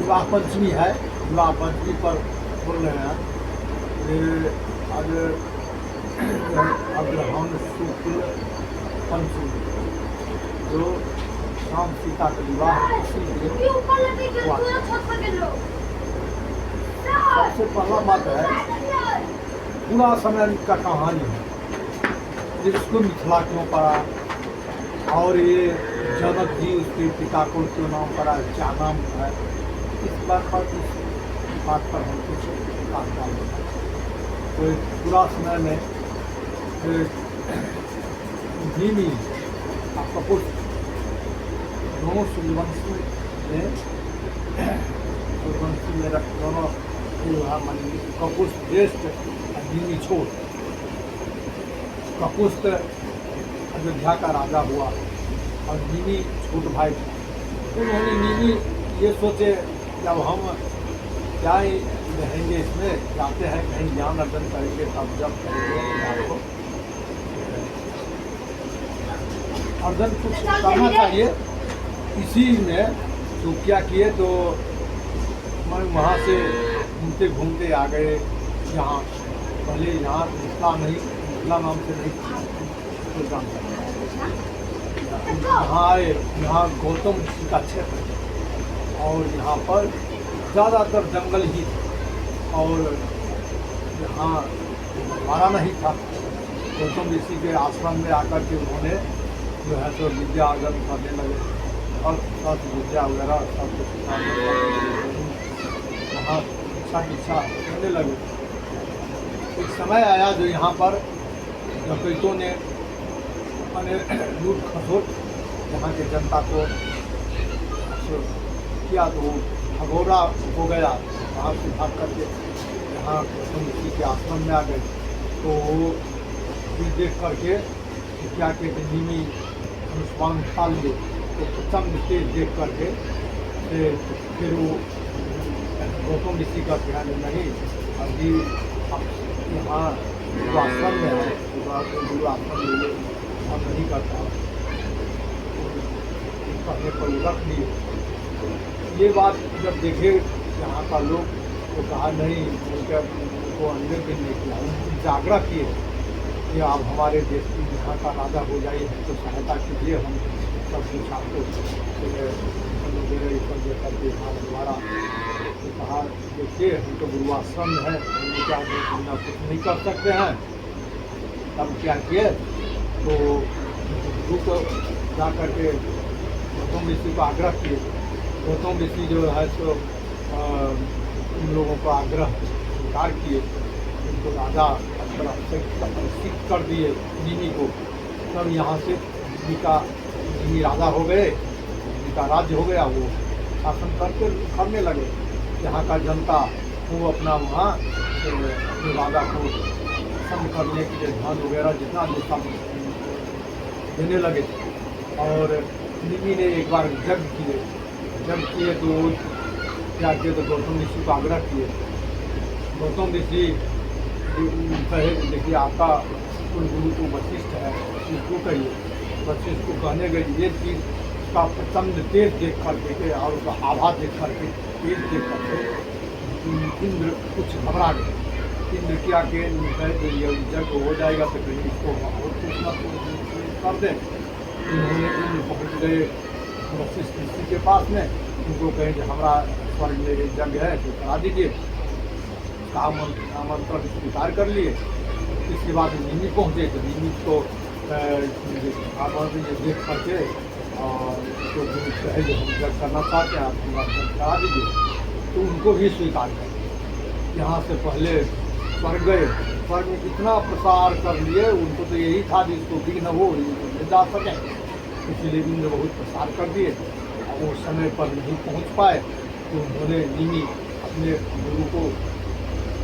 विवाह पंचमी है, विवाह पंचमी पर बोल रहे हैं कि आज अग्रहण शुक्ल पंचमी जो राम सीता का विवाह इसीलिए हुआ। सबसे पहला बात है पूरा समय का कहानी है, जिसको मिथिला क्यों पड़ा और ये जनक जी उसके पिता को क्यों नाम पड़ा, क्या नाम है, इस बात पर हम कुछ बात डालेंगे। तो पूरा समय में भीमी और कपुष्ट दोनों सूर्यवंशी में दोनों कपुष्ट ज्येष्ठ और भीमी छोट। कपुष्ट अयोध्या का राजा हुआ और नीमी छोट भाई। उन्होंने नीमी ये सोचे जब हम क्या ही रहेंगे इसमें, जाते हैं कहीं ज्ञान अर्जन करेंगे, तब जब करेंगे ज्ञान को अर्जन कुछ करना चाहिए। इसी में तो क्या किए, तो मैं वहाँ से घूमते घूमते आ गए यहाँ। पहले यहाँ मिथिला नाम से नहीं प्रोग्राम यहाँ आए। यहाँ गौतम ऋषि का क्षेत्र और यहाँ पर ज़्यादातर जंगल ही था और यहाँ हमारा नहीं था। गौतम ऋषि के आश्रम में आकर के उन्होंने जो है तो विद्या अर्जन करने लगे और सब विद्या वगैरह सब कुछ वहाँ शिक्षा करने लगे। एक समय आया जो यहाँ पर डकैतों ने लूट खसोट यहाँ के जनता को किया, तो भगोड़ा हो गया। वहाँ से भाग करके यहाँ ऋषि के आश्रम में आ गए। तो वो देख करके क्या कहते नीमी अनुष्मान खा लिए, तो प्रचंड तेज देख करके फिर वो गौतम ऋषि का ध्यान नहीं, अभी यहाँ जो आश्रम में है गुरु आश्रम में हम नहीं करता, कहने पर रख लिए। ये बात जब देखे यहाँ का लोग तो कहा नहीं, उनको अंदर भी नहीं किया, उनको जागृत किए कि आप हमारे देश की यहाँ का राजा हो जाइए, तो सहायता कीजिए, हम सब कुछ आपको दोबारा। तो कहा देखिए हम तो गुरु आश्रम में है, हम क्या कुछ नहीं कर सकते हैं। तब क्या किए, तो गुरु को जा करके गौतम ऋषि को आग्रह किए। गौतम ऋषि जो है तो उन लोगों को आग्रह स्वीकार किए, उनको राजा सिद्ध कर दिए नीमी को। तब यहाँ से नीमी राजा हो गए, का राज्य हो गया, वो शासन करके करने लगे। यहाँ का जनता वो अपना वहाँ अपने राजा को पसंद करने के लिए धन वगैरह जितना जो सब देने लगे। और नीमी ने एक बार जग किए तो क्या किए, तो गौतम ऋषि को आग्रह किए। गौतम ऋषि कहे देखिए आपका कुल गुरु तो वशिष्ठ है, इसको कहिए। वशिष्ठ को कहने गए ये चीज़ का प्रचंड तेज देख करके और उसका आभा देख करके तेज देख करके इंद्र कुछ घबरा गए। इंद्र क्या के जब हो जाएगा तो कहीं इसको और कुछ ना कर दें। इन्होंने इंद्र पहुँच गए वशिष्ठ ऋषि के पास में, उनको कहें कि हमारा स्वर्ग में एक यज्ञ है तो करा दीजिए। आमंत्रण स्वीकार कर लिए। इसके बाद नीमी पहुँचे तो नीमी को ये देख करके और तो कहे जो हम जग करना चाहते हैं आप हमारा जग करा दीजिए। तो उनको भी स्वीकार कर। यहाँ से पहले स्वर्ग गए, स्वर्ग में इतना प्रसार कर लिए, उनको तो यही था कि इसको विघ्न हो जा सके, इसलिए इंद्र बहुत प्रसार कर दिए। और वो समय पर नहीं पहुँच पाए तो उन्होंने नीमी अपने गुरु को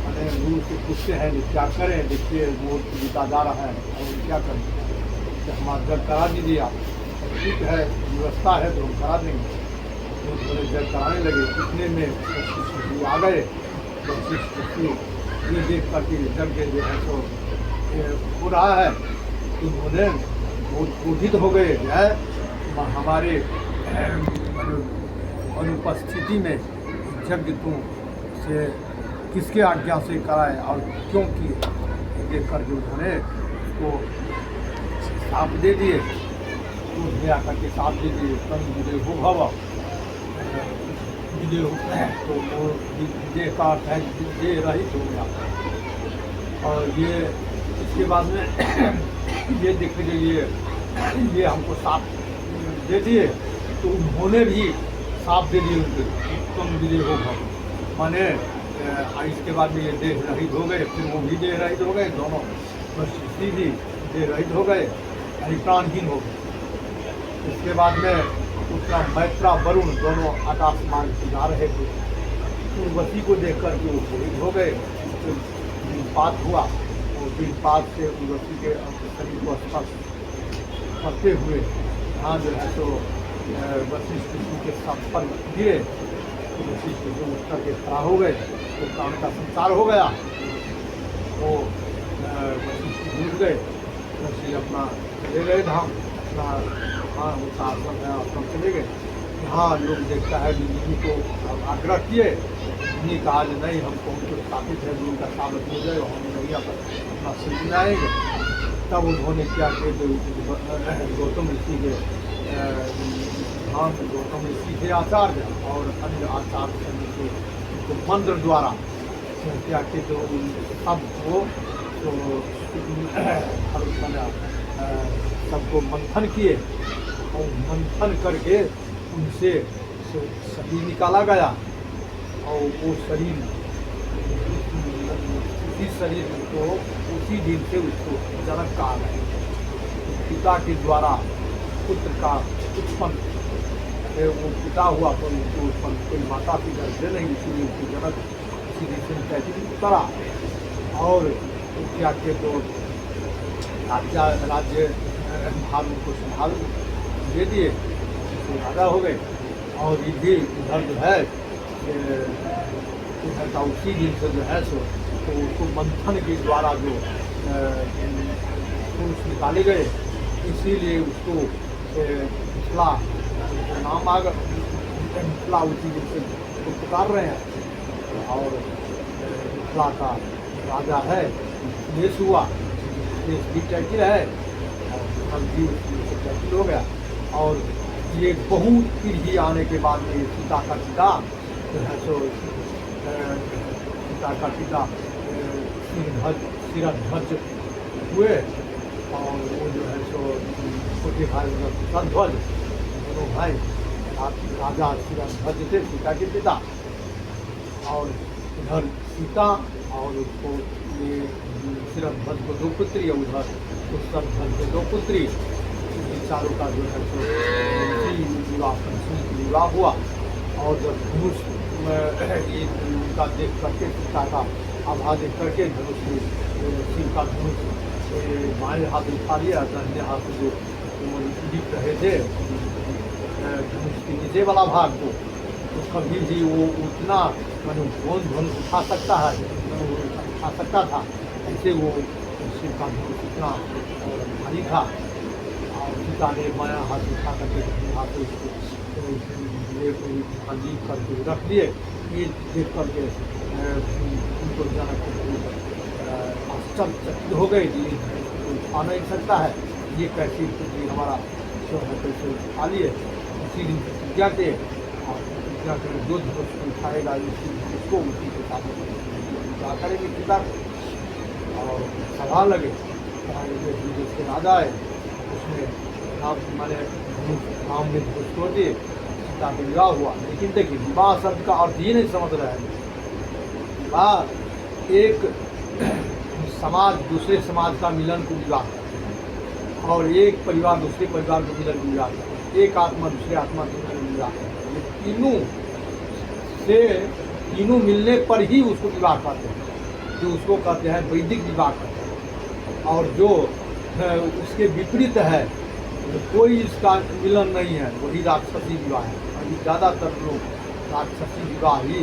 मैंने गुरु से पूछते हैं क्या करें, देखिए वो जीता जा रहा है और क्या करें, तो हमारा जग करा दीजिए आप। ठीक है व्यवस्था है तो हम करा देंगे। तो थोड़े जग कराने लगे। इतने में वशिष्ठ आ गए। वशिष्ठ ये देख करके यज्ञ जो है तो हो रहा है, तो उन्होंने बहुत क्रोधित हो गए है हमारे अनुपस्थिति में यज्ञ तू से किसके आज्ञा से कराए और क्यों किए, देख कर जो उन्होंने उसको साप दे दिए, तो ले आकर के साप दे दिए, तन विजय हो भव विजय होता है, तो वो विजय का अर्थ है विजय रहित हो गया। और ये इसके बाद में ये देख लीजिए, ये हमको साप दे दिए, तो उन्होंने भी साप दे दिए उनके, तुम विजय हो भव, माने इसके बाद में ये देह रहित हो गए, फिर वो भी देह रहित हो गए, दोनों सृष्टि भी देह रहित हो गए, प्राणहीन हो गए। इसके बाद में उसका मैत्रा वरुण दोनों आकाश मार्ग से जा रहे थे, उर्वशी को देख कर के वो शहीद हो गए। फिर दिनपात हुआ, और दिनपात से उर्वशी के शरीर को स्पर्श करते हुए यहाँ जो है तो वशिष्ठ ऋषि के संपर्क किए, तो वशिष्ठ जो उठ करके खड़ा हो गए, तो काम का संसार हो गया। वो वशिष्ठ जुट गए, वशिष्ठ अपना चले गए धाम, अपना हाँ उसका आश्रम है, आश्रम चले गए। यहाँ लोग देखता है मुनि को आग्रह किए, मुनि कहा नहीं हमको हमको स्थापित है, गुरु का साबित हो जाए, हम नहीं अपना सिद्धि आएंगे। तब उन्होंने क्या किया, जो गौतम ऋषि के गौतम ऋषि थे आचार्य और अन्य आचार्य के मंत्र द्वारा क्या किए, तो सबको सबको मंथन किए, और मंथन करके उनसे शरीर निकाला गया, और वो शरीर उसी शरीर को उसी दिन से उसको जनक कहा गया। पिता के द्वारा पुत्र का उत्पन्न, वो पिता हुआ तो उसको उत्पन्न कोई माता पिता दे नहीं, इसीलिए उसको जनक उसी दिन से कहती करा। और क्या के तो राज्य भाग उनको संभाल दे दिए, तो राजा हो गए। और इधर उधर जो है उधर का उसी दिन से जो है सो तो उसको मंथन के द्वारा जो पुरुष निकाले गए, इसीलिए उसको मिथिला नाम आ गया, मिथिला उसी दिन से उसको पुकार रहे हैं। और मिथिला का राजा है देश हुआ, देश भी टैकिल है, और भी टैकिल हो गया। और ये बहुत पीढ़ी आने के बाद में सीता का पिता जो है सो सीता का पिता सिरध्वज हुए, और वो जो है सो छोटे भाई सिरध्वज, दोनों भाई राजा सिरध्वज थे सीता के पिता। और इधर सीता और उसको ये सिरध्वज को 2 पुत्री, उधर उत्तरध्वज को 2 पुत्री, चारों का जो है तो विवाह पंचमी विवाह हुआ। और जब धनुष उनका देख करके सीता का आभा देख करके धनुष शिव का धनुष बाएं हाथ उठा लिया, दाहिने हाथ जो लिप रहे थे धनुष के नीचे वाला भाग को, तो कभी भी वो उतना मैंने कौन धनुष उठा सकता है, उठा सकता था, ऐसे वो शिव का धनुष इतना भारी था। और सीता ने बाया हाथ उठा करके हाथ लीप करके रख दिए। ये देख करके उनको जनक आश्चर्यचकित हो गए, ये उठा नहीं सकता है, ये कैसे पुत्री हमारा जो है कैसे उठा लिए। उसी दिन प्रतिज्ञा के, और प्रतिज्ञा कर जो धनुष उठाएगा उसको उसी के साथ क्या करेंगे पिता। और सभा लगे, जिसके राजा है उसमें माने नाम में धनुष तोड़ दिए, सीता का विवाह हुआ। लेकिन देखिए विवाह शब्द का अर्थ ये नहीं समझ रहे हैं। विवाह एक समाज दूसरे समाज का मिलन को विवाह करता है, और एक परिवार दूसरे परिवार को मिलन को विवाह करता है, एक आत्मा दूसरे आत्मा को मिलन को विवाह करता है। ये तीनों मिलने पर ही उसको विवाह करते हैं, जो उसको कहते हैं वैदिक विवाह करते हैं। और जो उसके विपरीत है, तो कोई इसका मिलन नहीं है, वही राक्षसी विवाह है। अभी ज़्यादातर लोग राक्षसी विवाह ही,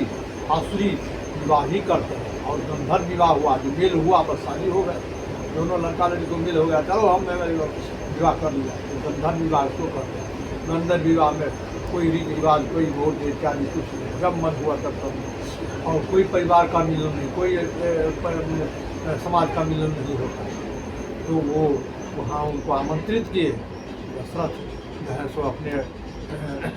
आसुरी विवाह ही करते हैं। और गंधर्व विवाह हुआ, जो मेल हुआ बस शादी हो गए, दोनों लड़का लड़की को मेल हो गया, चलो हम विवाह कर लिया, तो गंधर्व विवाह इसको करते हैं। गंधर्व विवाह में कोई रीति रिवाज, कोई भोज इत्यादि कुछ नहीं। जब मन हुआ तब और कोई परिवार का मिलन नहीं, कोई समाज का मिलन नहीं होता। तो वो वहाँ उनको आमंत्रित किए। दशरथ जो है सो अपने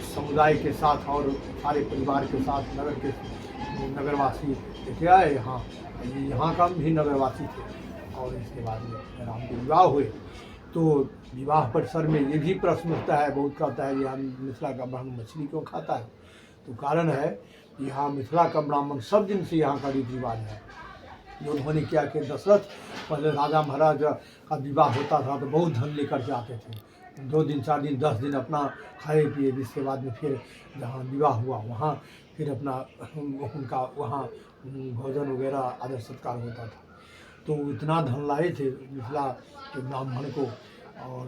समुदाय के साथ और सारे परिवार के साथ नगरवासी लेके आए। यहाँ का भी नगरवासी थे। और इसके बाद में राम के विवाह हुए। तो विवाह परिसर में ये भी प्रश्न उठता है, बहुत का होता है यहाँ मिथिला का ब्राह्मण मछली क्यों खाता है। तो कारण है यहाँ मिथिला का ब्राह्मण सब दिन से यहाँ का रीति रिवाज है। उन्होंने क्या कि दशरथ पहले राजा महाराज का विवाह होता था तो बहुत धन लेकर के आते थे, 2 दिन 4 दिन 10 दिन अपना खाए पिए। जिसके बाद में फिर जहाँ विवाह हुआ वहाँ फिर अपना उनका वहाँ भोजन वगैरह आदर सत्कार होता था। तो इतना धन लाए थे मिथिला के ब्राह्मण को और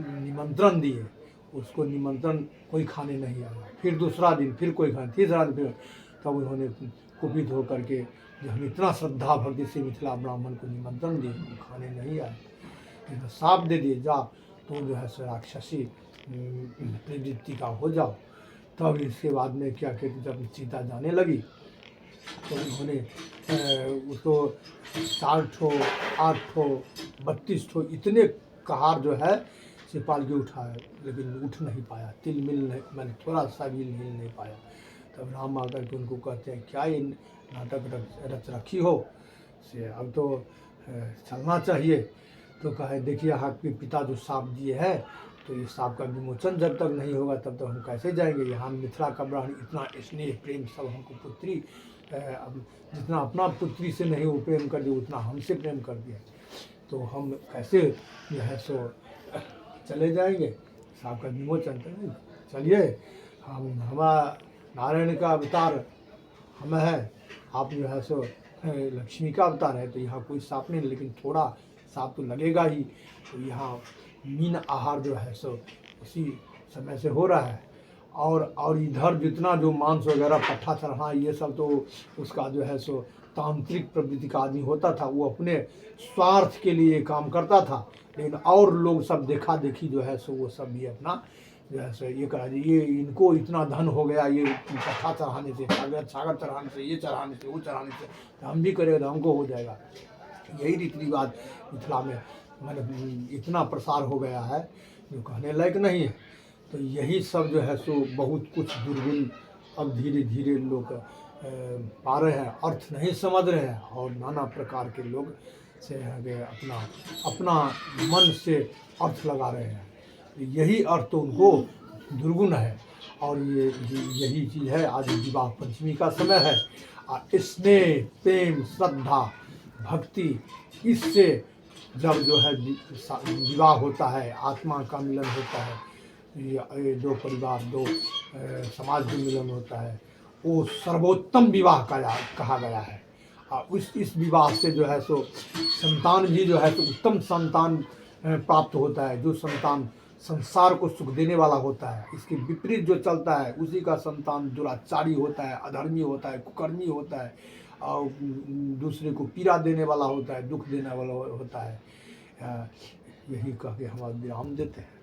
निमंत्रण दिए। उसको निमंत्रण कोई खाने नहीं आया। फिर दूसरा दिन फिर कोई खाने, तीसरा दिन फिर, तब उन्होंने कुपित होकर के जो हम इतना श्रद्धा भक्ति से मिथिला ब्राह्मण को निमंत्रण दिए, वो खाने नहीं आए, तो साफ दे दिए जा तो जो है सो राक्षसी प्रवृत्ति का हो जाओ। तब इसके बाद में क्या कहते, जब सीता जाने लगी तो उन्होंने उसको 4 ठो 8 ठो 32 ठो इतने कहार जो है से पाल के उठाया, लेकिन उठ नहीं पाया, तिल मिल नहीं, मैंने थोड़ा सा भी हिल नहीं पाया। तब राम आकर के उनको कहते हैं क्या ये नाटक रच रखी हो से, अब तो चलना चाहिए। तो कहे देखिए आपके पिता जो साप दिए है तो ये साप का विमोचन जब तक नहीं होगा तब तक हम कैसे जाएंगे। यहाँ मिथिला का ब्राह्मण इतना स्नेह प्रेम सब हमको पुत्री जितना अपना पुत्री से नहीं वो प्रेम कर दिया उतना हमसे प्रेम कर दिया, तो हम कैसे जो है सो चले जाएंगे, साप का विमोचन करेंगे। चलिए हमारा नारायण का अवतार हम है, आप जो है सो लक्ष्मी का अवतार है, तो यहाँ कोई सांप नहीं, लेकिन थोड़ा सांप तो लगेगा ही। तो यहाँ मीन आहार जो है सो उसी समय से हो रहा है। और इधर जितना जो मांस वगैरह पट्ठा चढ़ना ये सब तो उसका जो है सो तांत्रिक प्रवृत्ति का आदमी होता था, वो अपने स्वार्थ के लिए काम करता था। लेकिन और लोग सब देखा देखी जो है सो वो सब भी अपना जो है सो ये करा, ये इनको इतना धन हो गया, ये पट्ठा चढ़ाने से, सागर चढ़ाने से, ये चढ़ाने से, वो चढ़ाने से, तो हम भी करेंगे तो हमको हो जाएगा। यही रीति रिवाज मिथिला में मैंने इतना प्रसार हो गया है जो कहने लायक नहीं है। तो यही सब जो है सो बहुत कुछ दुर्गुण अब धीरे धीरे लोग पा रहे हैं, अर्थ नहीं समझ रहे हैं, और नाना प्रकार के लोग से अपना अपना मन से अर्थ लगा रहे हैं। यही अर्थ तो उनको दुर्गुण है। और ये यही चीज़ है, आज विवाह पंचमी का समय है, और स्नेह प्रेम श्रद्धा भक्ति इससे जब जो है विवाह होता है, आत्मा का मिलन होता है, ये 2 परिवार 2 समाज का मिलन होता है, वो सर्वोत्तम विवाह कहा गया है। और इस विवाह से जो है सो संतान भी जो है सो उत्तम संतान प्राप्त होता है, जो संतान संसार को सुख देने वाला होता है। इसके विपरीत जो चलता है उसी का संतान दुराचारी होता है, अधर्मी होता है, कुकर्मी होता है, और दूसरे को पीड़ा देने वाला होता है, दुख देने वाला होता है। यही कह के हम विराम देते हैं।